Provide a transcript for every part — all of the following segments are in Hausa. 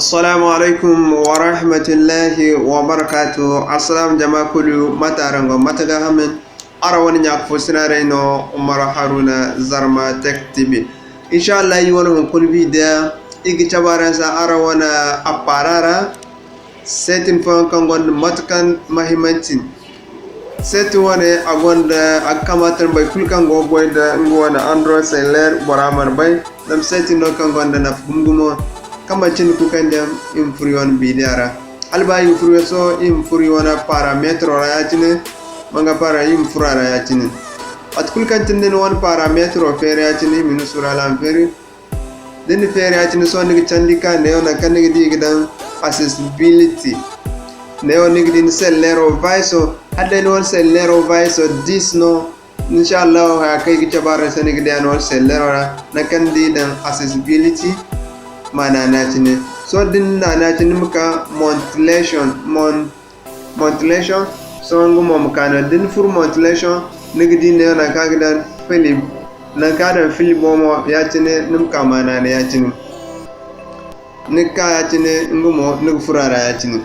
Assalamu alaikum wa rahmatullahi wa barakatuh. Assalam jama'a kulu matarango mataga hamen arawani nyak fosina reno Umar Haruna Zarma Tech TV. Inshallah yi wani hukun video igi cabaransa arawana aparara setin fon kan gonda matakan mahimmancin setu wane agonda akamatan bai kulkan go Goyda ngwana Android seller boramar bai dam setin no kan gonda na gumgumo kamba cin kukan dem infurion bidara alba infurion so infurion parametro rayatine manga para infura rayatine at kulkan tin den won parametro fere yatine minusura lam fere den fere yatine so ngi candika ne ona kan ngi digidan accessibility ne on ngi din sellero viso hadde no sellero viso disno inshallah ha kai ki tabara sanigi dan won sellero na kan didan accessibility mana natine so din na natine muka modulation so ngumo muka na din fur modulation nigdi ne na kagdan philip na kadan philip bomo yatine numka mana ne yatine nika yatine ngumo nig furara yatine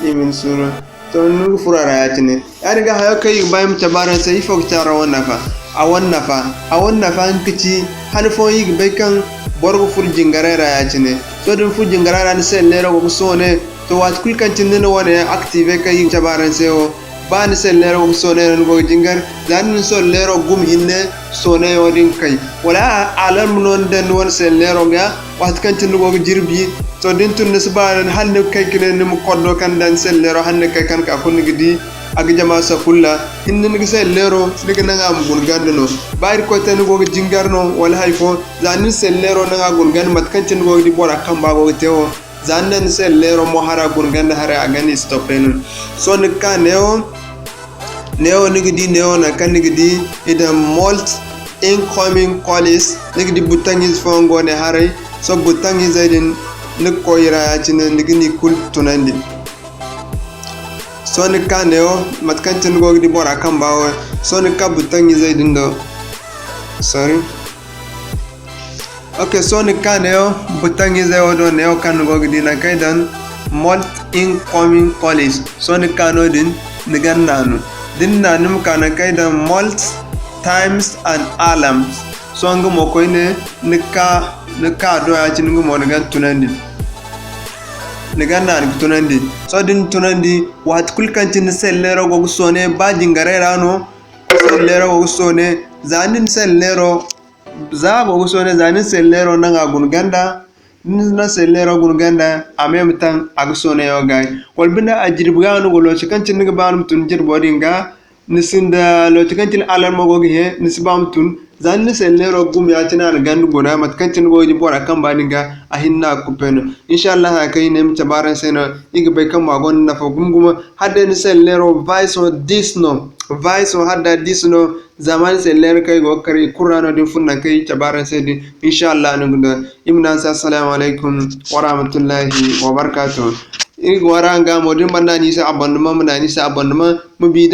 imin sura to nig furara yatine ariga hayo kai bayim tabaran sai fok tara wanafa awan nafa nkici hanfo yig bekan borgo ful jingarera yacine so dum ful jingarera ni sellero go sone to wat kul kan tinne no wone active kay jabaran seo ban sellero go sone no go jingar dan so lero gum hinne sone yodin kay wala alam non den won sellero ga wat kan tinne go jirbi so din tunne sabaran hanne kay kine ni mu koddo kan dan sellero hanne kay kan ka kun gidi ag jama sa kulla hinne ngi sellero diga nga am gun gandano bayir ko tan go jingarno wala hayfo zanin sellero nga gun gan mat kan tin go di bora kamba go tewo zanin sellero mo hara gun ganda hara agani stopen so ne ka neo nigi di neo na kan nigi di ida molt incoming calls nigi di butangis fo go ne hare so butangis zaidin ne ko ira tin nigi ni kul tunandi soni kaneo matkantin go di bora kambawo soni kabutangi zaidindo sorry okay soni kaneo butangi zayodo neo kan go di na kaidan molt incoming calls soni kano din nigan nanu din nanum kana kaidan molt times and alarms songo mo koine nika do ya cingu mo nigan tunandi negana ni tunandi so din tunandi wat kulkantin sellero go sone ba jingarera no sellero go sone zanin sellero za go sone zanin sellero nanga gunganda na sellero gunganda amem tan ag sone yo gay wal binda ajirbuga no go lo cikantin ga banum tun jirbodinga nisinda lo cikantin alarmo go he nisbam tun zanni sellero gum ya tina na gandu gona matkantin goji bora kan baninga ahinna kupeno inshallah ha kai ne mutabaran seno iga bai kan magon na fa gumguma hadde ni sellero viso disno viso hadda disno zaman sellero kai go kare qur'ano din funna kai tabaran sedi inshallah nugunda imna assalamu alaikum wa rahmatullahi wa barakatuh igi waranga modin bandani sa abanduma munani sa abanduma mu bi